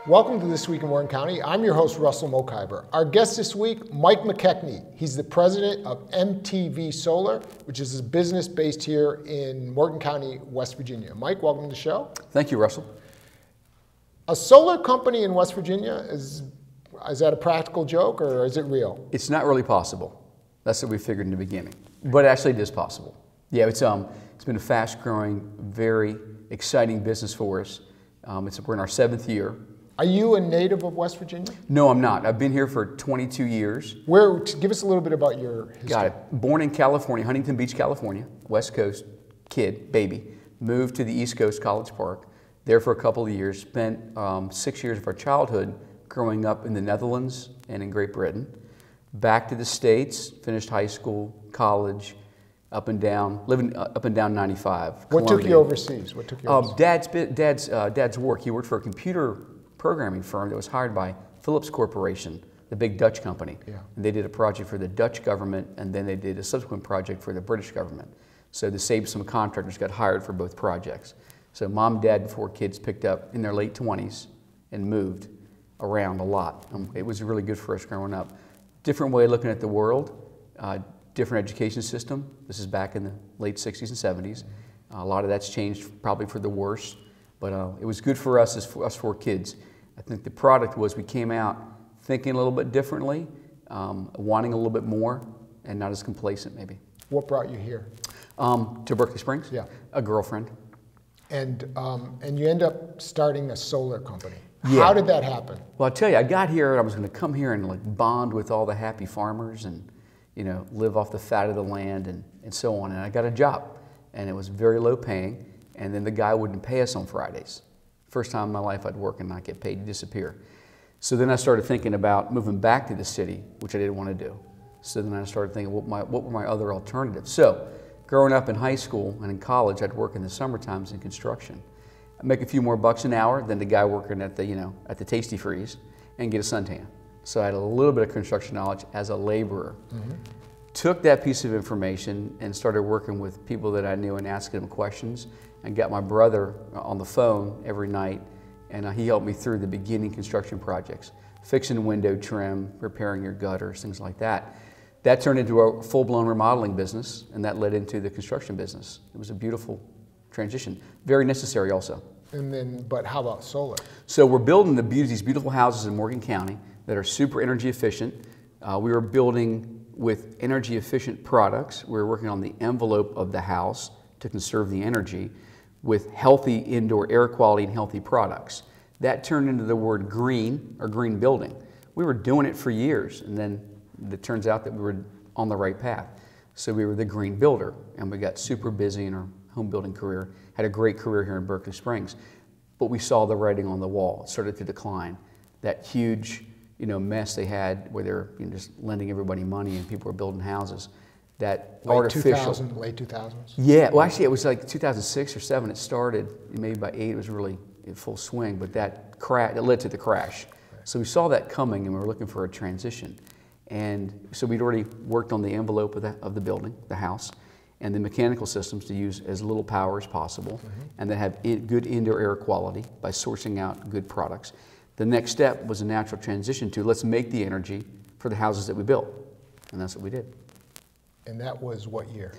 Welcome to This Week in Morgan County. I'm your host, Russell Mokhiber. Our guest this week, Mike McKechnie. He's the president of MTV Solar, which is a business based here in Morgan County, West Virginia. Mike, welcome to the show. Thank you, Russell. A solar company in West Virginia, is that a practical joke or is it real? It's not really possible. That's what we figured in the beginning. But actually it is possible. Yeah, it's been a fast-growing, very exciting business for us. We're in our 7th year. Are you a native of West Virginia? No, I'm not. I've been here for 22 years. Give us a little bit about your history. Got it. Born in California, Huntington Beach, California, West Coast kid, baby. Moved to the East Coast, College Park. There for a couple of years. Spent 6 years of our childhood growing up in the Netherlands and in Great Britain. Back to the States, finished high school, college, living up and down 95. What Columbia. took you overseas? What took you overseas? Dad's work. He worked for a computer programming firm that was hired by Philips Corporation, the big Dutch company. Yeah. And they did a project for the Dutch government, and then they did a subsequent project for the British government. So to save some contractors got hired for both projects. So mom, dad, and 4 kids picked up in their late 20s and moved around a lot. It was really good for us growing up. Different way of looking at the world, different education system. This is back in the late 60s and 70s. A lot of that's changed probably for the worse, but it was good for us as us 4 kids. I think the product was we came out thinking a little bit differently, wanting a little bit more, and not as complacent maybe. What brought you here? To Berkeley Springs? Yeah. A girlfriend. And you end up starting a solar company. Yeah. How did that happen? Well, I tell you, I got here and I was going to come here and like bond with all the happy farmers and live off the fat of the land and so on. And I got a job, and it was very low paying. And then the guy wouldn't pay us on Fridays. First time in my life I'd work and not get paid, to disappear. So then I started thinking about moving back to the city, which I didn't want to do. So then I started thinking, what were my other alternatives? So growing up in high school and in college, I'd work in the summer times in construction. I'd make a few more bucks an hour than the guy working at the Tasty Freeze and get a suntan. So I had a little bit of construction knowledge as a laborer. Mm-hmm. Took that piece of information and started working with people that I knew and asking them questions, and got my brother on the phone every night, and he helped me through the beginning construction projects, fixing window trim, repairing your gutters, things like that. That turned into a full-blown remodeling business, and that led into the construction business. It was a beautiful transition, very necessary also. But how about solar? So we're building these beautiful houses in Morgan County that are super energy efficient. We were building with energy efficient products. We were working on the envelope of the house to conserve the energy with healthy indoor air quality and healthy products. That turned into the word green, or green building. We were doing it for years, and then it turns out that we were on the right path. So we were the green builder, and we got super busy in our home building career, had a great career here in Berkeley Springs, but we saw the writing on the wall. It started to decline. That huge mess they had where they're just lending everybody money and people were building houses. That artificial. Late 2000s? Yeah, well actually it was like 2006 or 7 it started. Maybe by 8 it was really in full swing, but that led to the crash. Right. So we saw that coming and we were looking for a transition. And so we'd already worked on the envelope of the building, the house, and the mechanical systems to use as little power as possible, mm-hmm. and then have good indoor air quality by sourcing out good products. The next step was a natural transition to let's make the energy for the houses that we built, and that's what we did. And that was what year?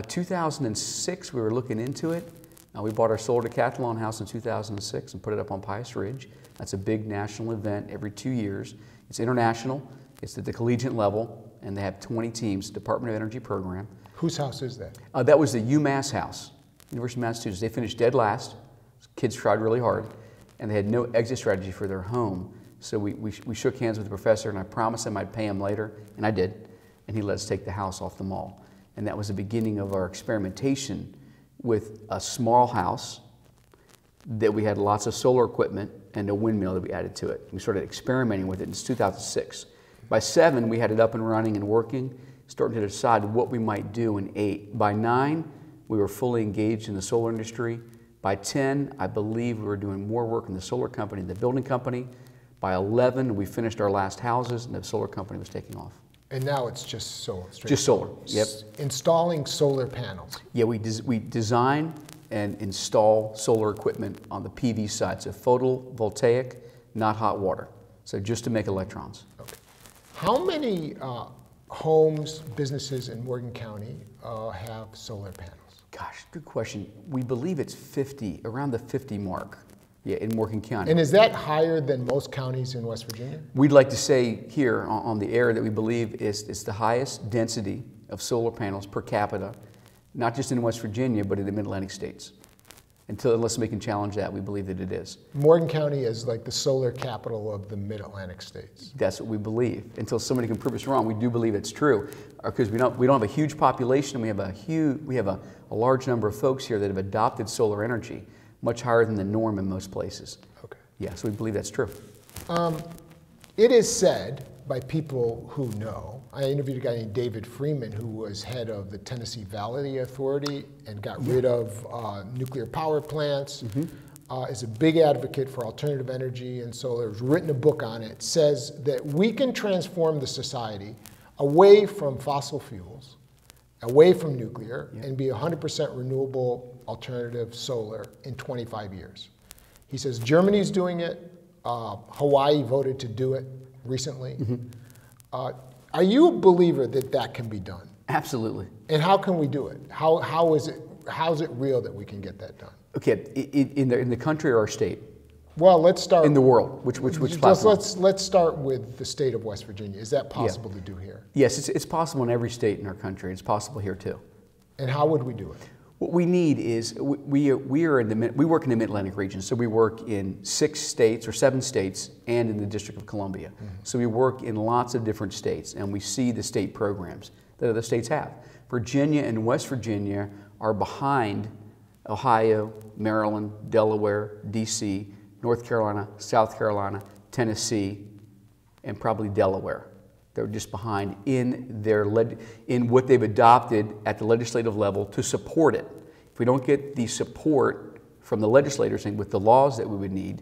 2006, we were looking into it. We bought our solar decathlon house in 2006 and put it up on Pius Ridge. That's a big national event every 2 years. It's international, it's at the collegiate level, and they have 20 teams, Department of Energy program. Whose house is that? That was the UMass house, University of Massachusetts. They finished dead last. Kids tried really hard, and they had no exit strategy for their home. So we shook hands with the professor, and I promised him I'd pay him later, and I did. And he let us take the house off the mall. And that was the beginning of our experimentation with a small house that we had lots of solar equipment and a windmill that we added to it. We started experimenting with it in 2006. By 7, we had it up and running and working, starting to decide what we might do in 8. By 9, we were fully engaged in the solar industry. By 10, I believe we were doing more work in the solar company than the building company. By 11, we finished our last houses and the solar company was taking off. And now it's just solar? Just solar, yep. Installing solar panels? Yeah, we design and install solar equipment on the PV side, so photovoltaic not hot water. So just to make electrons. Okay. How many homes, businesses in Morgan County have solar panels? Gosh, good question. We believe it's 50, around the 50 mark, yeah, in Morgan County. And is that higher than most counties in West Virginia? We'd like to say here on the air that we believe it's the highest density of solar panels per capita, not just in West Virginia, but in the Mid-Atlantic states. Unless we can challenge that, we believe that it is. Morgan County is like the solar capital of the Mid-Atlantic states. That's what we believe. Until somebody can prove us wrong, we do believe it's true, because we don't have a huge population. We have a large number of folks here that have adopted solar energy, much higher than the norm in most places. Okay. Yeah, so we believe that's true. It is said by people who know. I interviewed a guy named David Freeman, who was head of the Tennessee Valley Authority and got rid of nuclear power plants, is a big advocate for alternative energy and solar. Has written a book on it. Says that we can transform the society away from fossil fuels, away from nuclear, and be 100% renewable alternative solar in 25 years. He says Germany's doing it. Hawaii voted to do it recently. Are you a believer that that can be done? Absolutely. And how can we do it? How's it real that we can get that done? Okay, in the country or our state? Well, let's start in the world. Which platform? Let's start with the state of West Virginia. Is that possible to do here? Yes, it's possible in every state in our country. It's possible here too. And how would we do it? What we need is we work in the Mid-Atlantic region, so we work in 6 states or 7 states and in the District of Columbia. So we work in lots of different states, and we see the state programs that other states have. Virginia and West Virginia are behind Ohio, Maryland, Delaware, DC, North Carolina, South Carolina, Tennessee, and probably Delaware. They're just behind in what they've adopted at the legislative level to support it. If we don't get the support from the legislators and with the laws that we would need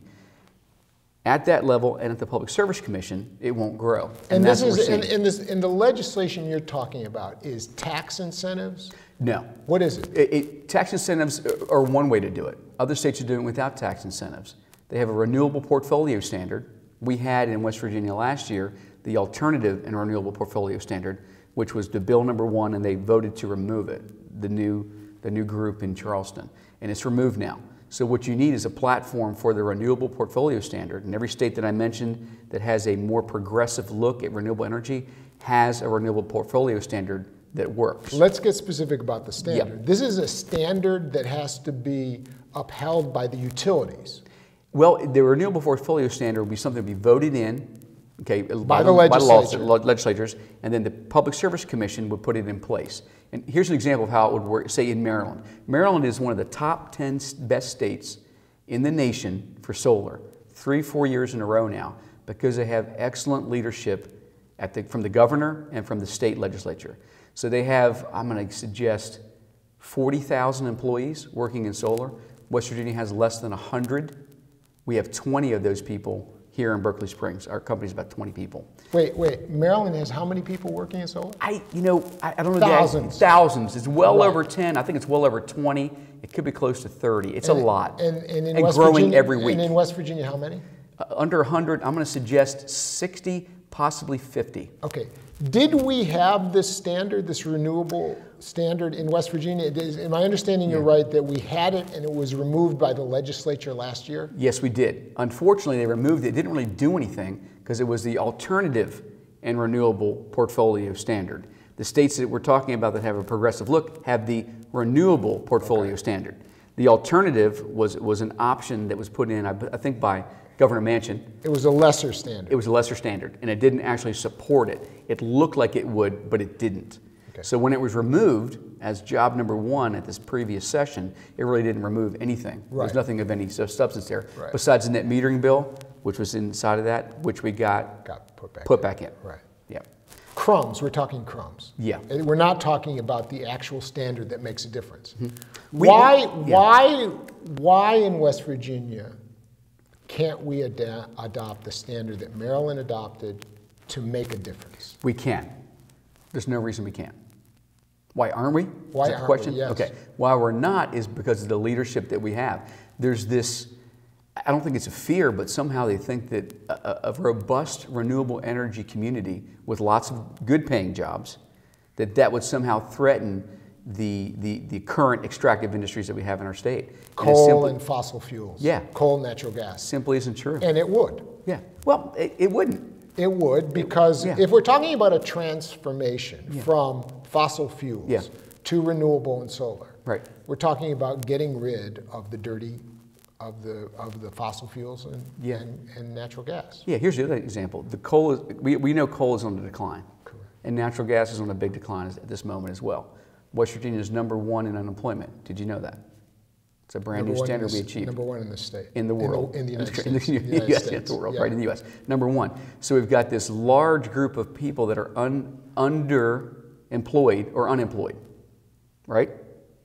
at that level and at the Public Service Commission, it won't grow. And this is in the legislation you're talking about is tax incentives? No. What is it? Tax incentives are one way to do it. Other states are doing it without tax incentives. They have a renewable portfolio standard. We had in West Virginia last year the alternative and renewable portfolio standard, which was the bill number 1, and they voted to remove it, the new group in Charleston, and it's removed now. So what you need is a platform for the renewable portfolio standard, and every state that I mentioned that has a more progressive look at renewable energy has a renewable portfolio standard that works. Let's get specific about the standard. Yep. This is a standard that has to be upheld by the utilities. Well, the renewable portfolio standard would be something to be voted in, okay, by the legislatures, and then the Public Service Commission would put it in place. And here's an example of how it would work, say in Maryland. Maryland is one of the top 10 best states in the nation for solar, 3-4 years in a row now, because they have excellent leadership from the governor and from the state legislature. So they have, I'm going to suggest, 40,000 employees working in solar. West Virginia has less than 100. We have 20 of those people here in Berkeley Springs. Our company's about 20 people. Wait. Maryland has how many people working in solar? I don't know. Thousands. Thousands. It's well over 10. I think it's well over 20. It could be close to 30. It's a lot. And West growing Virginia, every week. And in West Virginia, how many? Under 100. I'm going to suggest 60, possibly 50. Okay. Did we have this standard, this renewable standard in West Virginia? Am I understanding you're right that we had it and it was removed by the legislature last year? Yes, we did. Unfortunately, they removed it. It didn't really do anything because it was the alternative and renewable portfolio standard. The states that we're talking about that have a progressive look have the renewable portfolio standard. The alternative was an option that was put in, I think, by Governor Manchin. It was a lesser standard. It was a lesser standard, and it didn't actually support it. It looked like it would, but it didn't. Okay. So when it was removed as job number 1 at this previous session, it really didn't remove anything. Right. There's nothing of any substance there, besides the net metering bill, which was inside of that, which we got put back in. Right. Yeah. Crumbs, we're talking crumbs. Yeah. We're not talking about the actual standard that makes a difference. Mm-hmm. Why in West Virginia can't we adopt the standard that Maryland adopted to make a difference? We can. There's no reason we can't. Why aren't we? Why is that the question? Yes. Okay. Why we're not is because of the leadership that we have. There's this, I don't think it's a fear, but somehow they think that a robust renewable energy community with lots of good paying jobs, that would somehow threaten the current extractive industries that we have in our state. Coal and fossil fuels. Yeah. Coal, natural gas. Simply isn't true. And it would. Yeah. Well, it wouldn't. It would, because if we're talking about a transformation from fossil fuels to renewable and solar, right, we're talking about getting rid of the dirty of the fossil fuels and natural gas. Yeah, here's the other example. The coal is, we know coal is on the decline. Correct. And natural gas is on a big decline at this moment as well. West Virginia is #1 in unemployment. Did you know that? It's a brand new standard we achieved. #1 in the state. In the world. In the United States. Yes, in the world, right, in the U.S. #1. So we've got this large group of people that are underemployed or unemployed, right?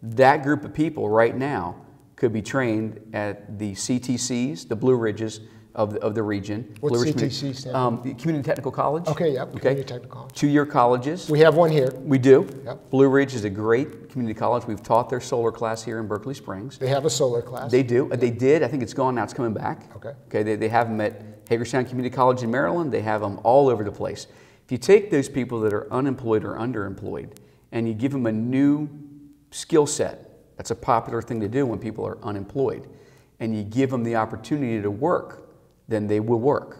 That group of people right now could be trained at the CTCs, the Blue Ridges of the region. What's CTC stand for? Community Technical College. Okay, yep, Community Technical College. 2-year colleges. We have one here. We do. Yep. Blue Ridge is a great community college. We've taught their solar class here in Berkeley Springs. They have a solar class. They do. They did. I think it's gone now. It's coming back. Okay. Okay. They have them at Hagerstown Community College in Maryland. They have them all over the place. If you take those people that are unemployed or underemployed and you give them a new skill set, that's a popular thing to do when people are unemployed, and you give them the opportunity to work, then they will work.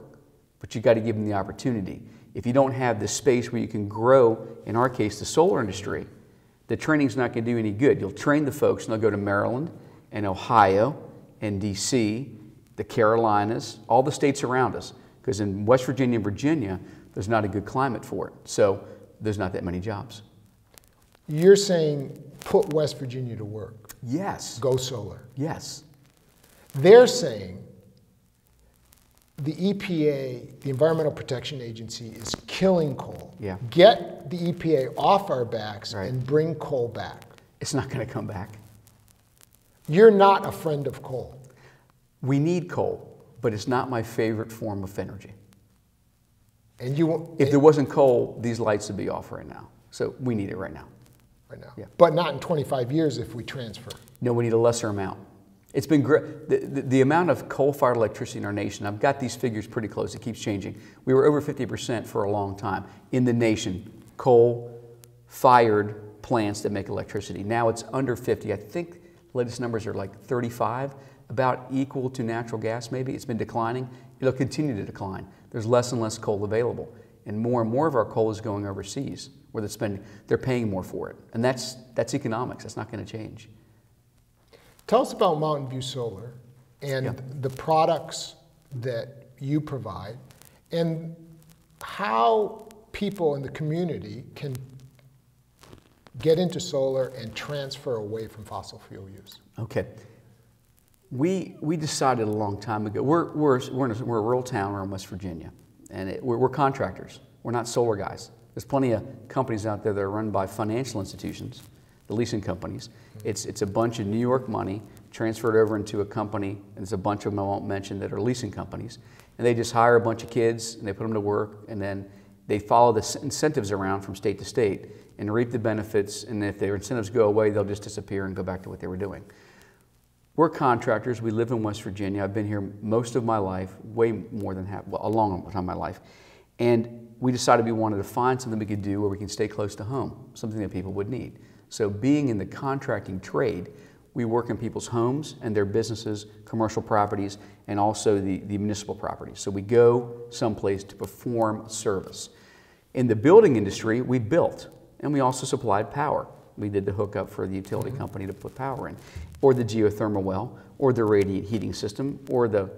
But you got to give them the opportunity. If you don't have the space where you can grow, in our case, the solar industry, the training's not going to do any good. You'll train the folks and they'll go to Maryland and Ohio and DC, the Carolinas, all the states around us. Because in West Virginia and Virginia, there's not a good climate for it. So there's not that many jobs. You're saying put West Virginia to work. Yes. Go solar. Yes. They're saying the EPA, the Environmental Protection Agency, is killing coal. Yeah. Get the EPA off our backs Right. and bring coal back. It's not going to come back. You're not a friend of coal. We need coal, but it's not my favorite form of energy. And you If there wasn't coal, these lights would be off right now. So we need it right now. right now. Yeah. But not in 25 years if we transfer. No, we need a lesser amount. It's been great. The amount of coal-fired electricity in our nation, I've got these figures pretty close. It keeps changing. We were over 50% for a long time in the nation, coal-fired plants that make electricity. Now it's under 50. I think the latest numbers are like 35, about equal to natural gas maybe. It's been declining. It'll continue to decline. There's less and less coal available. And more of our coal is going overseas, where they're paying more for it. And that's economics. That's not going to change. Tell us about Mountain View Solar and the products that you provide and how people in the community can get into solar and transfer away from fossil fuel use. Okay. We decided a long time ago, we're a rural town, we're in West Virginia, and we're contractors. We're not solar guys. There's plenty of companies out there that are run by financial institutions, the leasing companies. It's a bunch of New York money transferred over into a company, and there's a bunch of them I won't mention that are leasing companies, and they just hire a bunch of kids and they put them to work, and then they follow the incentives around from state to state and reap the benefits, and if their incentives go away, they'll just disappear and go back to what they were doing. We're contractors. We live in West Virginia. I've been here most of my life, way more than half, well, a long time of my life. And we decided we wanted to find something we could do where we can stay close to home, something that people would need. So being in the contracting trade, we work in people's homes and their businesses, commercial properties, and also the municipal properties. So we go someplace to perform service. In the building industry, we built, and we also supplied power. We did the hookup for the utility company to put power in, or the geothermal well, or the radiant heating system, or the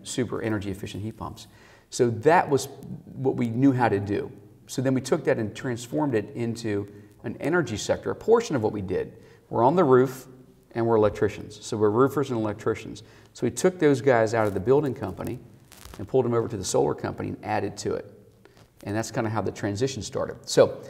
super energy efficient heat pumps. So that was what we knew how to do. So then we took that and transformed it into an energy sector, a portion of what we did. We're on the roof and we're electricians. So we're roofers and electricians. So we took those guys out of the building company and pulled them over to the solar company and added to it. And that's kind of how the transition started. So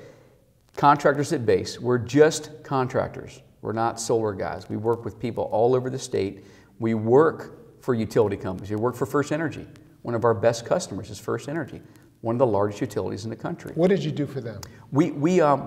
contractors at base, we're just contractors. We're not solar guys. We work with people all over the state. We work for utility companies. We work for First Energy. One of our best customers is First Energy, one of the largest utilities in the country. What did you do for them? We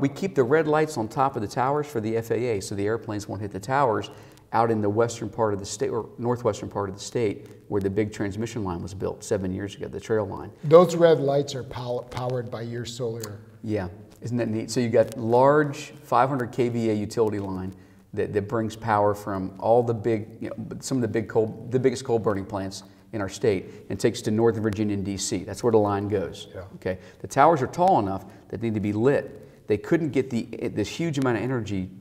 keep the red lights on top of the towers for the FAA so the airplanes won't hit the towers, out in the western part of the state, or northwestern part of the state, where the big transmission line was built 7 years ago, the trail line. Those red lights are powered by your solar. Yeah, isn't that neat? So you got large 500 kVA utility line that brings power from all the big, some of the biggest coal burning plants in our state, and takes to Northern Virginia and DC. That's where the line goes. Yeah. Okay, the towers are tall enough that they need to be lit. They couldn't get this huge amount of energy,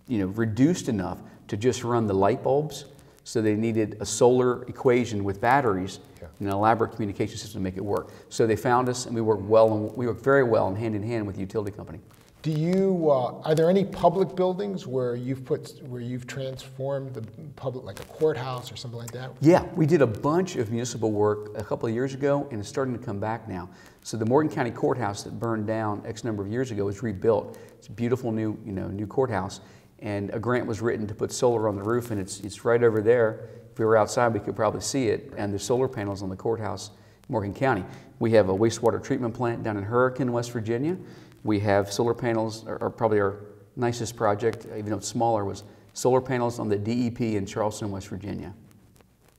reduced enough to just run the light bulbs. So they needed a solar equation with batteries and an elaborate communication system to make it work. So they found us, and we work very well and hand in hand with the utility company. Do you? Are there any public buildings where you've transformed the public, like a courthouse or something like that? Yeah, we did a bunch of municipal work a couple of years ago, and it's starting to come back now. So the Morgan County Courthouse that burned down X number of years ago is rebuilt. It's a beautiful new courthouse, and a grant was written to put solar on the roof, and it's right over there. If we were outside, we could probably see it. And there's solar panels on the courthouse in Morgan County. We have a wastewater treatment plant down in Hurricane, West Virginia. We have solar panels, or probably our nicest project, even though it's smaller, was solar panels on the DEP in Charleston, West Virginia.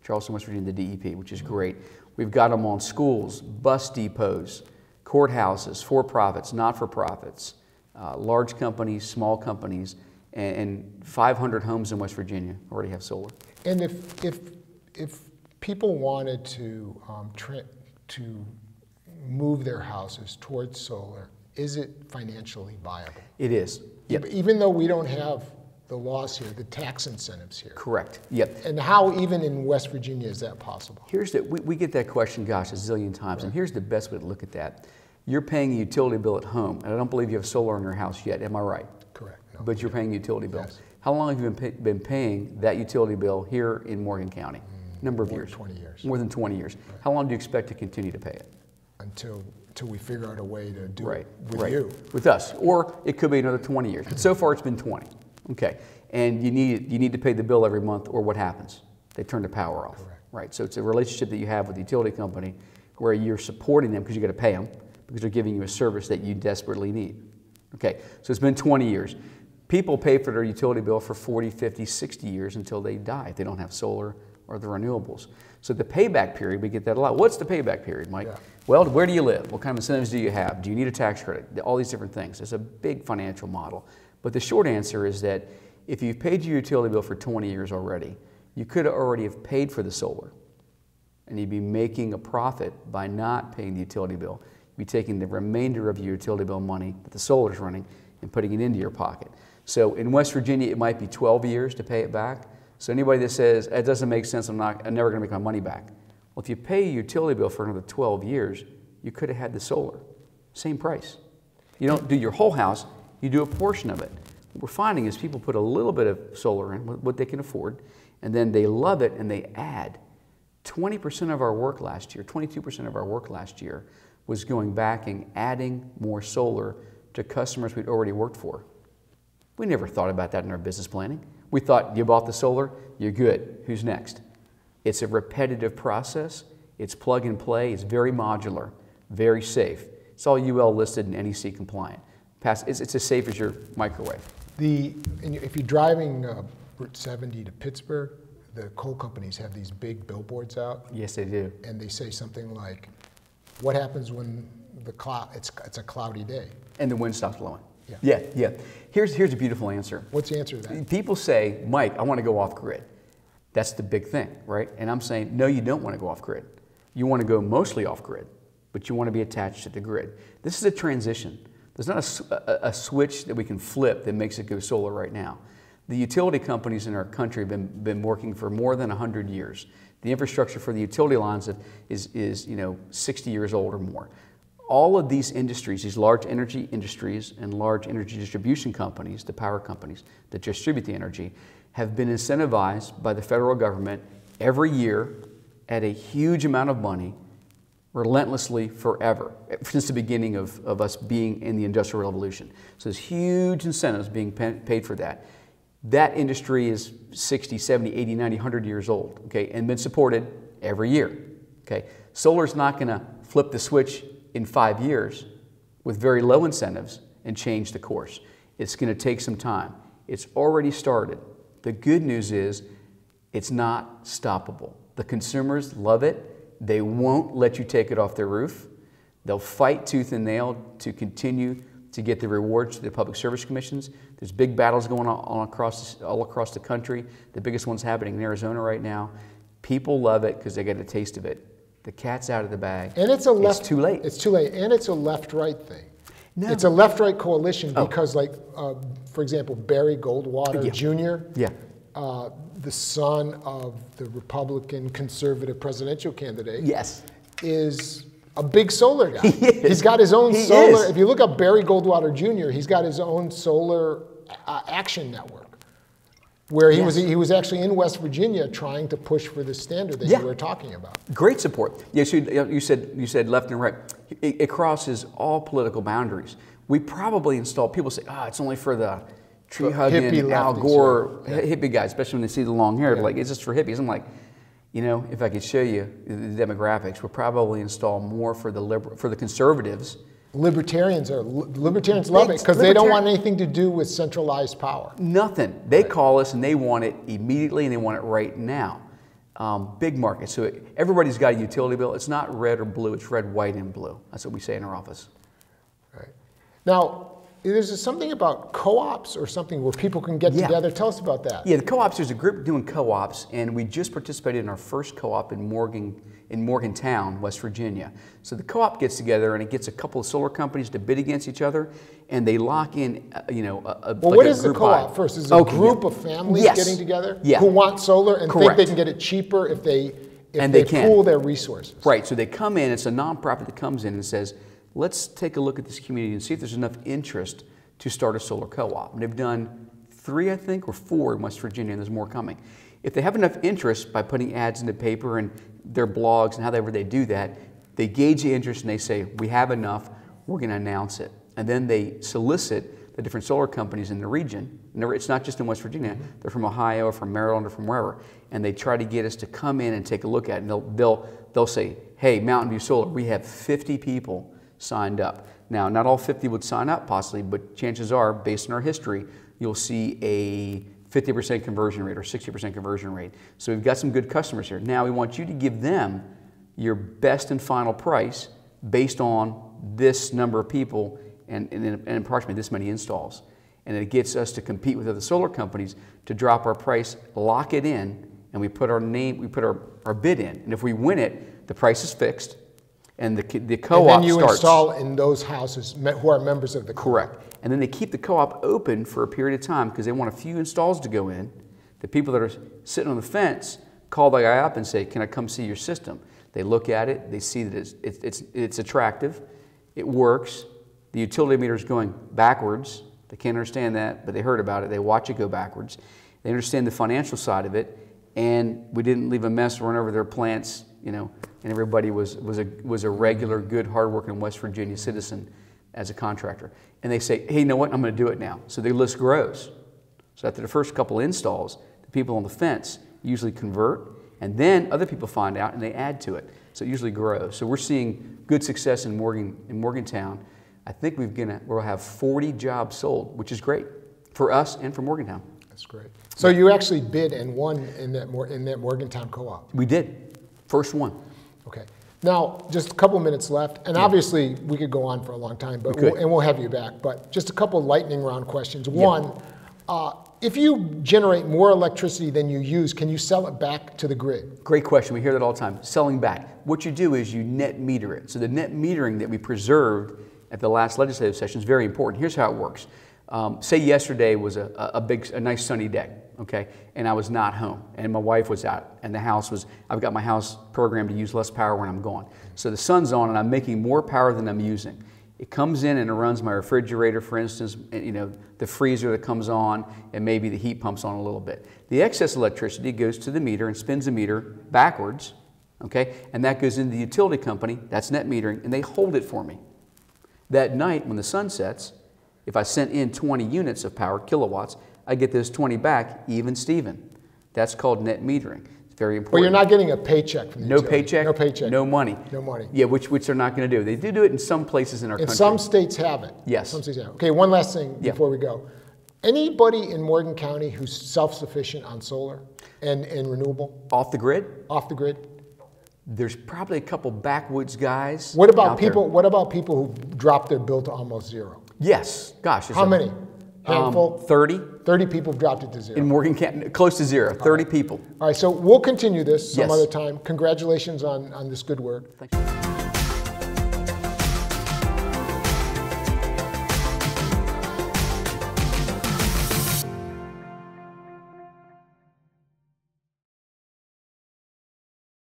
Charleston, West Virginia, the DEP, which is great. We've got them on schools, bus depots, courthouses, for-profits, not-for-profits, large companies, small companies, and 500 homes in West Virginia already have solar. And if people wanted to move their houses towards solar, is it financially viable? It is. Yep. Even though we don't have the laws here, the tax incentives here. Correct. Yep. And how, even in West Virginia, is that possible? We get that question, gosh, a zillion times, and here's the best way to look at that. You're paying a utility bill at home, and I don't believe you have solar in your house yet, am I right? Correct. No. But you're paying a utility bill. Yes. How long have you been paying that utility bill here in Morgan County? Number of years? More than 20 years. More than 20 years. Right. How long do you expect to continue to pay it? Until we figure out a way to do it with right. you. With us. Or it could be another 20 years. But so far it's been 20. Okay. And you need to pay the bill every month, or what happens? They turn the power off. Correct. Right. So it's a relationship that you have with the utility company where you're supporting them because you got to pay them because they're giving you a service that you desperately need. Okay. So it's been 20 years. People pay for their utility bill for 40, 50, 60 years until they die if they don't have solar or the renewables. So the payback period, we get that a lot. What's the payback period, Mike? Yeah. Well, where do you live? What kind of incentives do you have? Do you need a tax credit? All these different things. It's a big financial model. But the short answer is that if you've paid your utility bill for 20 years already, you could already have paid for the solar. And you'd be making a profit by not paying the utility bill. You'd be taking the remainder of your utility bill money that the solar is running and putting it into your pocket. So in West Virginia, it might be 12 years to pay it back. So anybody that says, it doesn't make sense, I'm never going to make my money back. Well, if you pay your utility bill for another 12 years, you could have had the solar. Same price. You don't do your whole house, you do a portion of it. What we're finding is people put a little bit of solar in, what they can afford, and then they love it and they add. 20% of our work last year, 22% of our work last year was going back and adding more solar to customers we'd already worked for. We never thought about that in our business planning. We thought, you bought the solar, you're good. Who's next? It's a repetitive process. It's plug and play. It's very modular, very safe. It's all UL listed and NEC compliant. It's as safe as your microwave. If you're driving Route 70 to Pittsburgh, the coal companies have these big billboards out. Yes, they do. And they say something like, what happens when it's a cloudy day? And the wind stops blowing. Yeah. Here's a beautiful answer. What's the answer to that? People say, Mike, I want to go off grid. That's the big thing, right? And I'm saying, no, you don't want to go off grid. You want to go mostly off grid, but you want to be attached to the grid. This is a transition. There's not a switch that we can flip that makes it go solar right now. The utility companies in our country have been working for more than 100 years. The infrastructure for the utility lines is 60 years old or more. All of these industries, these large energy industries and large energy distribution companies, the power companies that distribute the energy, have been incentivized by the federal government every year at a huge amount of money, relentlessly forever, since the beginning of us being in the Industrial Revolution. So there's huge incentives being paid for that. That industry is 60, 70, 80, 90, 100 years old, okay, and been supported every year, okay? Solar's not going to flip the switch in 5 years with very low incentives and change the course. It's going to take some time. It's already started. The good news is it's not stoppable. The consumers love it. They won't let you take it off their roof. They'll fight tooth and nail to continue to get the rewards to the public service commissions. There's big battles going on all across the country. The biggest one's happening in Arizona right now. People love it because they get a taste of it. The cat's out of the bag. And it's too late. It's too late, and it's a left-right thing. No. It's a left-right coalition because, like, for example, Barry Goldwater Jr., the son of the Republican conservative presidential candidate, is a big solar guy. He's got his own solar. If you look up Barry Goldwater Jr., he's got his own solar action network, where he was actually in West Virginia trying to push for the standard that you were talking about. Great support. Yes, you said left and right. It crosses all political boundaries. We probably install. People say, it's only for the tree-hugging, Al Gore hippie guys, especially when they see the long hair. Like, it's just for hippies. I'm like, if I could show you the demographics, we'll probably install more for the conservatives. Libertarians love it because they don't want anything to do with centralized power. Nothing. They call us and they want it immediately and they want it right now. Big market. So everybody's got a utility bill. It's not red or blue. It's red, white, and blue. That's what we say in our office. Right. Now, there's something about co-ops or something where people can get together. Tell us about that. Yeah, the co-ops, there's a group doing co-ops, and we just participated in our first co-op in Morgantown, West Virginia. So the co-op gets together and it gets a couple of solar companies to bid against each other, and they lock in, what is the co-op first? Is it a group of families getting together who want solar and think they can get it cheaper if they pool their resources? Right, so they come in, it's a nonprofit that comes in and says, let's take a look at this community and see if there's enough interest to start a solar co-op. And they've done 3, I think, or 4 in West Virginia, and there's more coming. If they have enough interest by putting ads in the paper and their blogs and however they do that, they gauge the interest and they say, we have enough, we're going to announce it. And then they solicit the different solar companies in the region. And it's not just in West Virginia, they're from Ohio or from Maryland or from wherever. And they try to get us to come in and take a look at it. And they'll say, hey, Mountain View Solar, we have 50 people signed up. Now, not all 50 would sign up possibly, but chances are, based on our history, you'll see a 50% conversion rate or 60% conversion rate. So we've got some good customers here. Now we want you to give them your best and final price based on this number of people and approximately this many installs. And it gets us to compete with other solar companies to drop our price, lock it in, and we put our bid in. And if we win it, the price is fixed. And the co-op starts. And then you install in those houses who are members of the co-op. Correct. And then they keep the co-op open for a period of time because they want a few installs to go in. The people that are sitting on the fence call the guy up and say, can I come see your system? They look at it. They see that it's attractive. It works. The utility meter is going backwards. They can't understand that, but they heard about it. They watch it go backwards. They understand the financial side of it. And we didn't leave a mess run over their plants, and everybody was a regular, good, hardworking West Virginia citizen as a contractor. And they say, hey, you know what, I'm going to do it now. So the list grows. So after the first couple installs, the people on the fence usually convert, and then other people find out and they add to it. So it usually grows. So we're seeing good success in Morgantown. I think we'll have 40 jobs sold, which is great for us and for Morgantown. That's great. So you actually bid and won in that Morgantown co-op? We did. First one. Okay. Now, just a couple minutes left, and obviously we could go on for a long time, but we'll have you back. But just a couple lightning round questions. One, if you generate more electricity than you use, can you sell it back to the grid? Great question. We hear that all the time. Selling back. What you do is you net meter it. So the net metering that we preserved at the last legislative session is very important. Here's how it works. Say yesterday was a nice sunny day, okay, and I was not home, and my wife was out, and I've got my house programmed to use less power when I'm gone. So the sun's on, and I'm making more power than I'm using. It comes in and it runs my refrigerator, for instance, and, the freezer that comes on, and maybe the heat pumps on a little bit. The excess electricity goes to the meter and spins the meter backwards, okay, and that goes into the utility company, that's net metering, and they hold it for me. That night, when the sun sets, if I sent in 20 units of power, kilowatts, I get those 20 back, even Steven. That's called net metering. It's very important. But you're not getting a paycheck from the utility. Paycheck? No paycheck. No money. No money. Yeah, which they're not going to do. They do it in some places in our country. Some states have it. Yes. Some states have it. Okay, one last thing before we go. Anybody in Morgan County who's self-sufficient on solar and renewable? Off the grid? Off the grid? There's probably a couple backwoods guys. What about out people? there. What about people who drop their bill to almost zero? Yes, gosh. How many? Handful? 30. 30 people have dropped it to zero. In Morgan County, close to zero, 30 people. All right, so we'll continue this some Yes. other time. Congratulations on this good work. Thanks.